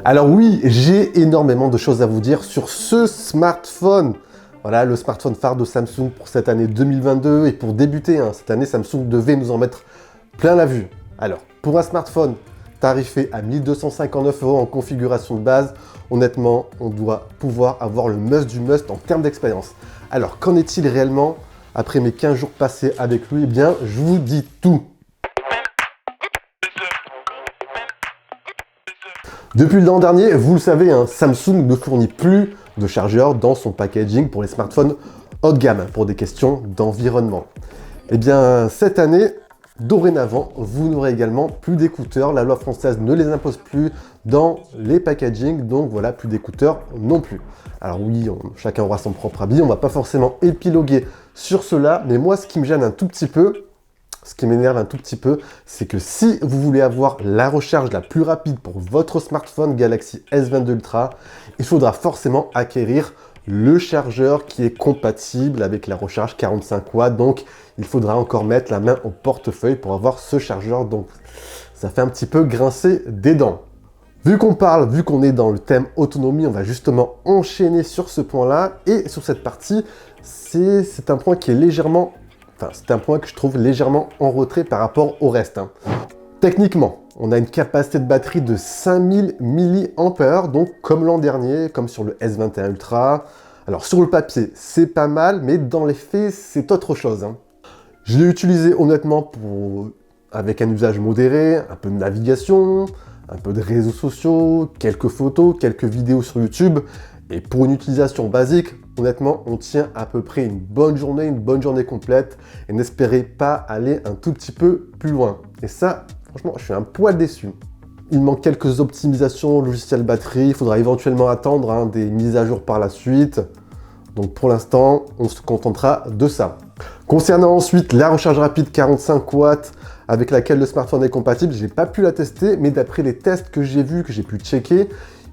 Alors oui, j'ai énormément de choses à vous dire sur ce smartphone. Voilà, le smartphone phare de Samsung pour cette année 2022. Et pour débuter, cette année, Samsung devait nous en mettre plein la vue. Alors, pour un smartphone tarifé à 1259 € en configuration de base, honnêtement, on doit pouvoir avoir le must du must en termes d'expérience. Alors, qu'en est-il réellement après mes 15 jours passés avec lui? Eh bien, je vous dis tout. Depuis l'an dernier, vous le savez, Samsung ne fournit plus de chargeur dans son packaging pour les smartphones haut de gamme pour des questions d'environnement. Eh bien, cette année, dorénavant, vous n'aurez également plus d'écouteurs. La loi française ne les impose plus dans les packagings, donc voilà, plus d'écouteurs non plus. Alors oui, chacun aura son propre avis, on va pas forcément épiloguer sur cela, mais moi, ce qui me gêne un tout petit peu, ce qui m'énerve un tout petit peu, c'est que si vous voulez avoir la recharge la plus rapide pour votre smartphone Galaxy S22 Ultra, il faudra forcément acquérir le chargeur qui est compatible avec la recharge 45 watts. Donc, il faudra encore mettre la main au portefeuille pour avoir ce chargeur. Donc, ça fait un petit peu grincer des dents. Vu qu'on est dans le thème autonomie, on va justement enchaîner sur ce point-là. Et sur cette partie, c'est un point qui est légèrement... c'est un point que je trouve légèrement en retrait par rapport au reste. Techniquement, on a une capacité de batterie de 5000 mAh, donc comme l'an dernier, comme sur le S21 Ultra. Alors sur le papier, c'est pas mal, mais dans les faits, c'est autre chose. Je l'ai utilisé honnêtement avec un usage modéré, un peu de navigation, un peu de réseaux sociaux, quelques photos, quelques vidéos sur YouTube. Et pour une utilisation basique, honnêtement, on tient à peu près une bonne journée complète, et n'espérez pas aller un tout petit peu plus loin. Et ça, franchement, je suis un poil déçu. Il manque quelques optimisations logiciel batterie, il faudra éventuellement attendre des mises à jour par la suite. Donc pour l'instant, on se contentera de ça. Concernant ensuite la recharge rapide 45 watts avec laquelle le smartphone est compatible, je n'ai pas pu la tester, mais d'après les tests que j'ai vus, que j'ai pu checker,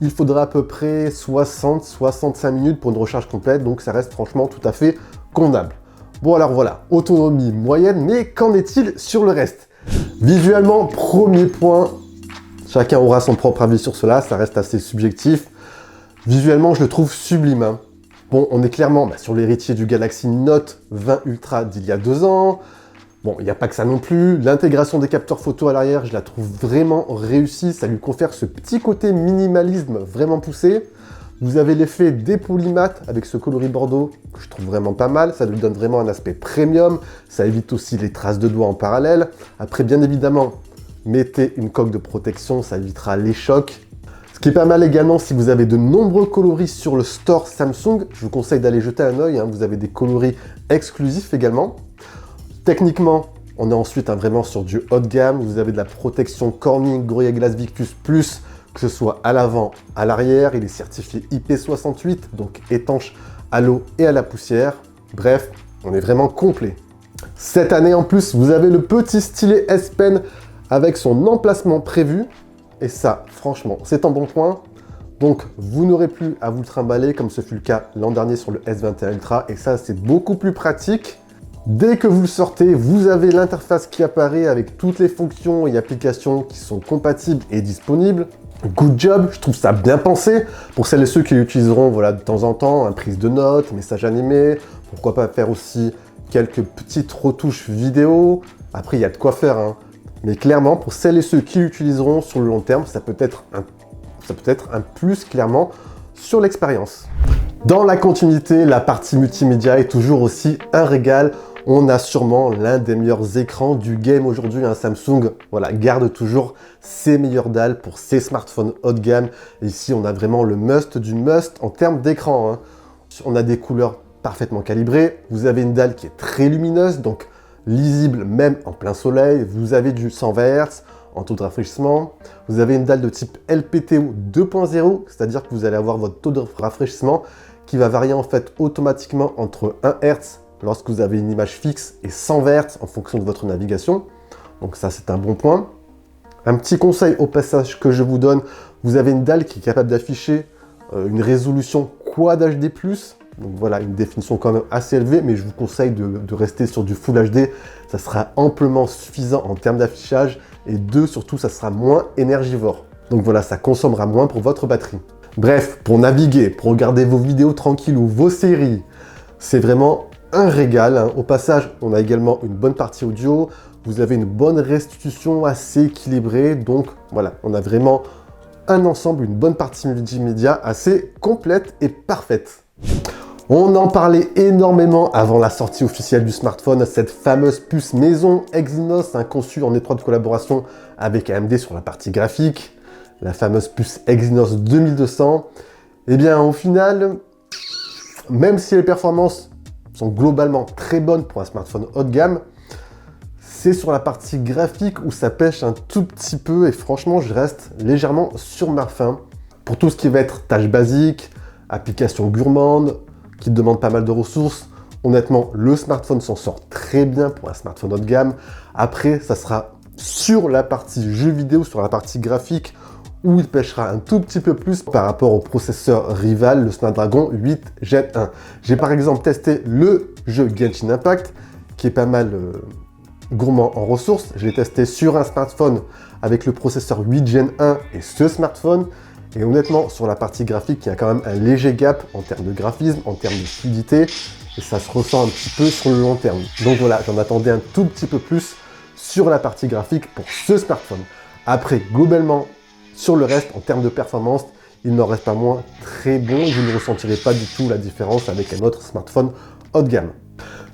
il faudra à peu près 60-65 minutes pour une recharge complète, donc ça reste franchement tout à fait convenable. Bon alors voilà, autonomie moyenne, mais qu'en est-il sur le reste? Visuellement, premier point, chacun aura son propre avis sur cela, ça reste assez subjectif. Visuellement, je le trouve sublime. Bon, on est clairement sur l'héritier du Galaxy Note 20 Ultra d'il y a 2 ans. Bon, il n'y a pas que ça non plus. L'intégration des capteurs photo à l'arrière, je la trouve vraiment réussie. Ça lui confère ce petit côté minimalisme vraiment poussé. Vous avez l'effet des polymath avec ce coloris bordeaux que je trouve vraiment pas mal. Ça lui donne vraiment un aspect premium. Ça évite aussi les traces de doigts en parallèle. Après, bien évidemment, mettez une coque de protection, ça évitera les chocs. Ce qui est pas mal également, si vous avez de nombreux coloris sur le store Samsung, je vous conseille d'aller jeter un œil. Vous avez des coloris exclusifs également. Techniquement, on est ensuite vraiment sur du haut de gamme. Vous avez de la protection Corning Gorilla Glass Victus Plus, que ce soit à l'avant, à l'arrière. Il est certifié IP68, donc étanche à l'eau et à la poussière. Bref, on est vraiment complet. Cette année en plus, vous avez le petit stylet S Pen avec son emplacement prévu. Et ça, franchement, c'est un bon point. Donc, vous n'aurez plus à vous le trimballer comme ce fut le cas l'an dernier sur le S21 Ultra. Et ça, c'est beaucoup plus pratique. Dès que vous le sortez, vous avez l'interface qui apparaît avec toutes les fonctions et applications qui sont compatibles et disponibles. Good job, je trouve ça bien pensé. Pour celles et ceux qui l'utiliseront de temps en temps, prise de notes, messages animés, pourquoi pas faire aussi quelques petites retouches vidéo. Après, il y a de quoi faire. Mais clairement, pour celles et ceux qui l'utiliseront sur le long terme, ça peut être un plus clairement sur l'expérience. Dans la continuité, la partie multimédia est toujours aussi un régal. On a sûrement l'un des meilleurs écrans du game aujourd'hui. Samsung garde toujours ses meilleures dalles pour ses smartphones haut de gamme. Et ici, on a vraiment le must du must en termes d'écran. On a des couleurs parfaitement calibrées. Vous avez une dalle qui est très lumineuse, donc lisible même en plein soleil. Vous avez du 120 Hz en taux de rafraîchissement. Vous avez une dalle de type LPTO 2.0, c'est-à-dire que vous allez avoir votre taux de rafraîchissement qui va varier en fait automatiquement entre 1 Hz lorsque vous avez une image fixe et 120 Hz en fonction de votre navigation. Donc ça, c'est un bon point. Un petit conseil au passage que je vous donne, vous avez une dalle qui est capable d'afficher une résolution Quad HD+. Donc voilà, une définition quand même assez élevée, mais je vous conseille de rester sur du Full HD. Ça sera amplement suffisant en termes d'affichage. Et surtout, ça sera moins énergivore. Donc voilà, ça consommera moins pour votre batterie. Bref, pour naviguer, pour regarder vos vidéos tranquilles ou vos séries, c'est vraiment un régal, hein. Au passage, on a également une bonne partie audio. Vous avez une bonne restitution assez équilibrée. Donc voilà, on a vraiment un ensemble, une bonne partie multimédia assez complète et parfaite. On en parlait énormément avant la sortie officielle du smartphone, cette fameuse puce maison Exynos, hein, conçue en étroite collaboration avec AMD sur la partie graphique, la fameuse puce Exynos 2200. Eh bien, au final, même si les performances sont globalement très bonnes pour un smartphone haut de gamme, c'est sur la partie graphique où ça pêche un tout petit peu et franchement, je reste légèrement sur ma faim. Pour tout ce qui va être tâches basiques, applications gourmandes, qui demandent pas mal de ressources, honnêtement, le smartphone s'en sort très bien pour un smartphone haut de gamme. Après, ça sera sur la partie jeux vidéo, sur la partie graphique, où il pêchera un tout petit peu plus par rapport au processeur rival, le Snapdragon 8 Gen 1. J'ai par exemple testé le jeu Genshin Impact, qui est pas mal gourmand en ressources. Je l'ai testé sur un smartphone avec le processeur 8 Gen 1 et ce smartphone. Et honnêtement, sur la partie graphique, il y a quand même un léger gap en termes de graphisme, en termes de fluidité, et ça se ressent un petit peu sur le long terme. Donc voilà, j'en attendais un tout petit peu plus sur la partie graphique pour ce smartphone. Après, globalement, sur le reste, en termes de performance, il n'en reste pas moins très bon. Vous ne ressentirez pas du tout la différence avec un autre smartphone haut de gamme.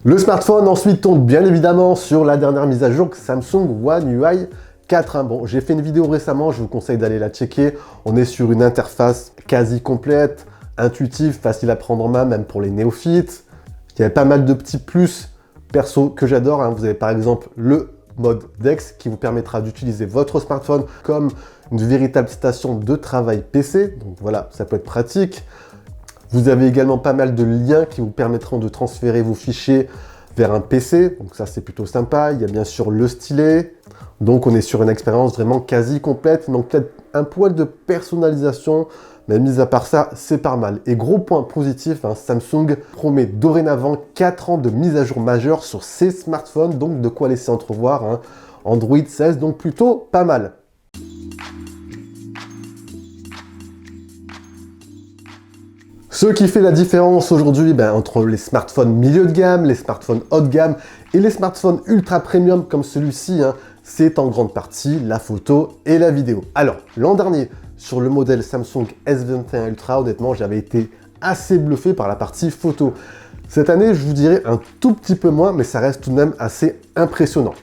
Le smartphone ensuite tombe bien évidemment sur la dernière mise à jour Samsung One UI 4. Hein. Bon, j'ai fait une vidéo récemment, je vous conseille d'aller la checker. On est sur une interface quasi complète, intuitive, facile à prendre en main, même pour les néophytes. Il y a pas mal de petits plus perso que j'adore. Hein. Vous avez par exemple le mode DeX qui vous permettra d'utiliser votre smartphone comme une véritable station de travail PC. Donc voilà, ça peut être pratique. Vous avez également pas mal de liens qui vous permettront de transférer vos fichiers vers un PC. Donc ça, c'est plutôt sympa. Il y a bien sûr le stylet. Donc on est sur une expérience vraiment quasi complète. Donc peut-être un poil de personnalisation. Mais mis à part ça, c'est pas mal. Et gros point positif, hein, Samsung promet dorénavant 4 ans de mise à jour majeure sur ses smartphones. Donc de quoi laisser entrevoir, hein. Android 16, donc plutôt pas mal. Ce qui fait la différence aujourd'hui entre les smartphones milieu de gamme, les smartphones haut de gamme et les smartphones ultra premium comme celui-ci, hein, c'est en grande partie la photo et la vidéo. Alors, l'an dernier, sur le modèle Samsung S21 Ultra, honnêtement, j'avais été assez bluffé par la partie photo. Cette année, je vous dirais un tout petit peu moins, mais ça reste tout de même assez impressionnant.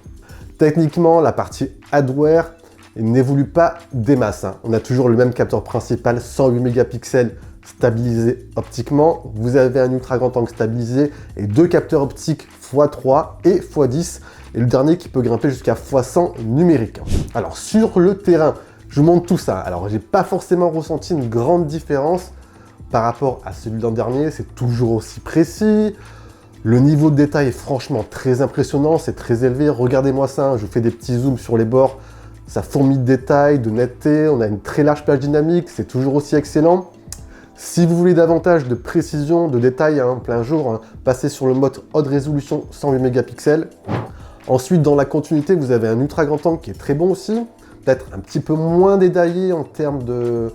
Techniquement, la partie hardware n'évolue pas des masses, hein. On a toujours le même capteur principal, 108 mégapixels, stabilisé optiquement. Vous avez un ultra grand angle stabilisé et deux capteurs optiques x3 et x10 et le dernier qui peut grimper jusqu'à x100 numérique. Alors sur le terrain, je vous montre tout ça. Alors j'ai pas forcément ressenti une grande différence par rapport à celui de l'an dernier, c'est toujours aussi précis. Le niveau de détail est franchement très impressionnant, c'est très élevé. Regardez-moi ça, je vous fais des petits zooms sur les bords. Ça fourmille de détails, de netteté, on a une très large plage dynamique, c'est toujours aussi excellent. Si vous voulez davantage de précision, de détails, hein, plein jour, hein, passez sur le mode haute résolution 108 mégapixels. Ensuite, dans la continuité, vous avez un ultra grand angle qui est très bon aussi. Peut-être un petit peu moins détaillé en termes de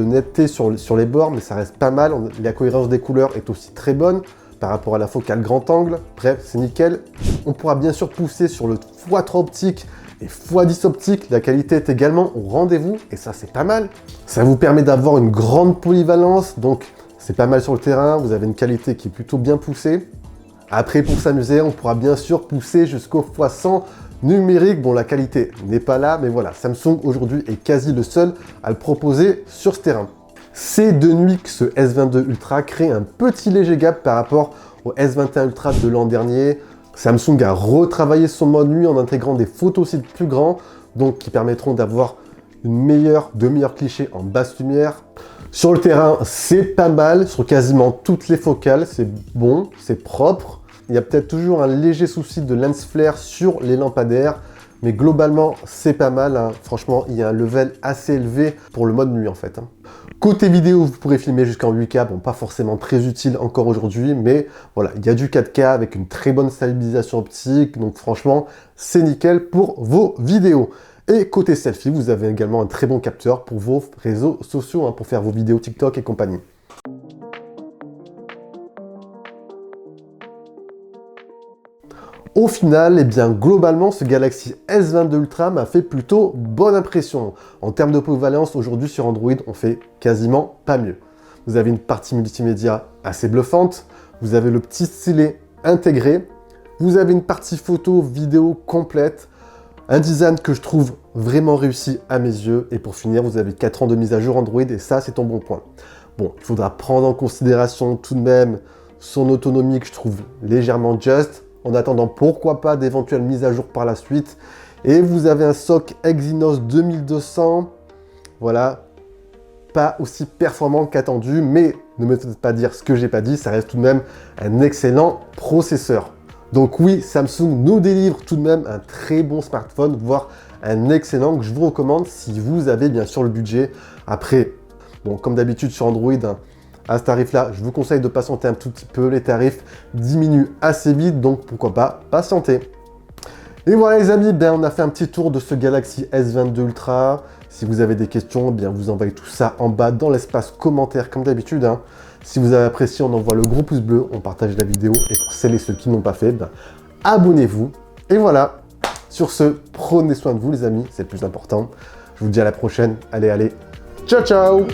netteté sur les bords, mais ça reste pas mal. La cohérence des couleurs est aussi très bonne par rapport à la focale grand angle. Bref, c'est nickel. On pourra bien sûr pousser sur le x3 optique et x10 optique, la qualité est également au rendez-vous, et ça c'est pas mal. Ça vous permet d'avoir une grande polyvalence, donc c'est pas mal sur le terrain, vous avez une qualité qui est plutôt bien poussée. Après, pour s'amuser, on pourra bien sûr pousser jusqu'au x100 numérique. Bon, la qualité n'est pas là, mais voilà, Samsung aujourd'hui est quasi le seul à le proposer sur ce terrain. C'est de nuit que ce S22 Ultra crée un petit léger gap par rapport au S21 Ultra de l'an dernier. Samsung a retravaillé son mode nuit en intégrant des photosites plus grands, donc qui permettront d'avoir de meilleurs clichés en basse lumière. Sur le terrain, c'est pas mal, sur quasiment toutes les focales, c'est bon, c'est propre. Il y a peut-être toujours un léger souci de lens flare sur les lampadaires, mais globalement, c'est pas mal, hein. Franchement, il y a un level assez élevé pour le mode nuit en fait, hein. Côté vidéo, vous pourrez filmer jusqu'en 8K, bon, pas forcément très utile encore aujourd'hui, mais voilà, il y a du 4K avec une très bonne stabilisation optique, donc franchement, c'est nickel pour vos vidéos. Et côté selfie, vous avez également un très bon capteur pour vos réseaux sociaux, pour faire vos vidéos TikTok et compagnie. Au final, eh bien, globalement, ce Galaxy S22 Ultra m'a fait plutôt bonne impression. En termes de polyvalence, aujourd'hui sur Android, on fait quasiment pas mieux. Vous avez une partie multimédia assez bluffante, vous avez le petit stylet intégré, vous avez une partie photo, vidéo complète, un design que je trouve vraiment réussi à mes yeux, et pour finir, vous avez 4 ans de mise à jour Android, et ça, c'est ton bon point. Bon, il faudra prendre en considération tout de même son autonomie que je trouve légèrement juste, en attendant pourquoi pas d'éventuelles mises à jour par la suite. Et vous avez un SoC Exynos 2200, voilà, pas aussi performant qu'attendu, mais ne me faites pas dire ce que j'ai pas dit, ça reste tout de même un excellent processeur. Donc oui, Samsung nous délivre tout de même un très bon smartphone, voire un excellent que je vous recommande si vous avez bien sûr le budget. Après, bon, comme d'habitude sur Android, à ce tarif-là, je vous conseille de patienter un tout petit peu. Les tarifs diminuent assez vite, donc pourquoi pas patienter. Et voilà les amis, on a fait un petit tour de ce Galaxy S22 Ultra. Si vous avez des questions, vous envoyez tout ça en bas dans l'espace commentaire comme d'habitude. Si vous avez apprécié, on envoie le gros pouce bleu, on partage la vidéo. Et pour celles et ceux qui n'ont pas fait, abonnez-vous. Et voilà, sur ce, prenez soin de vous les amis, c'est le plus important. Je vous dis à la prochaine. Allez, ciao ciao!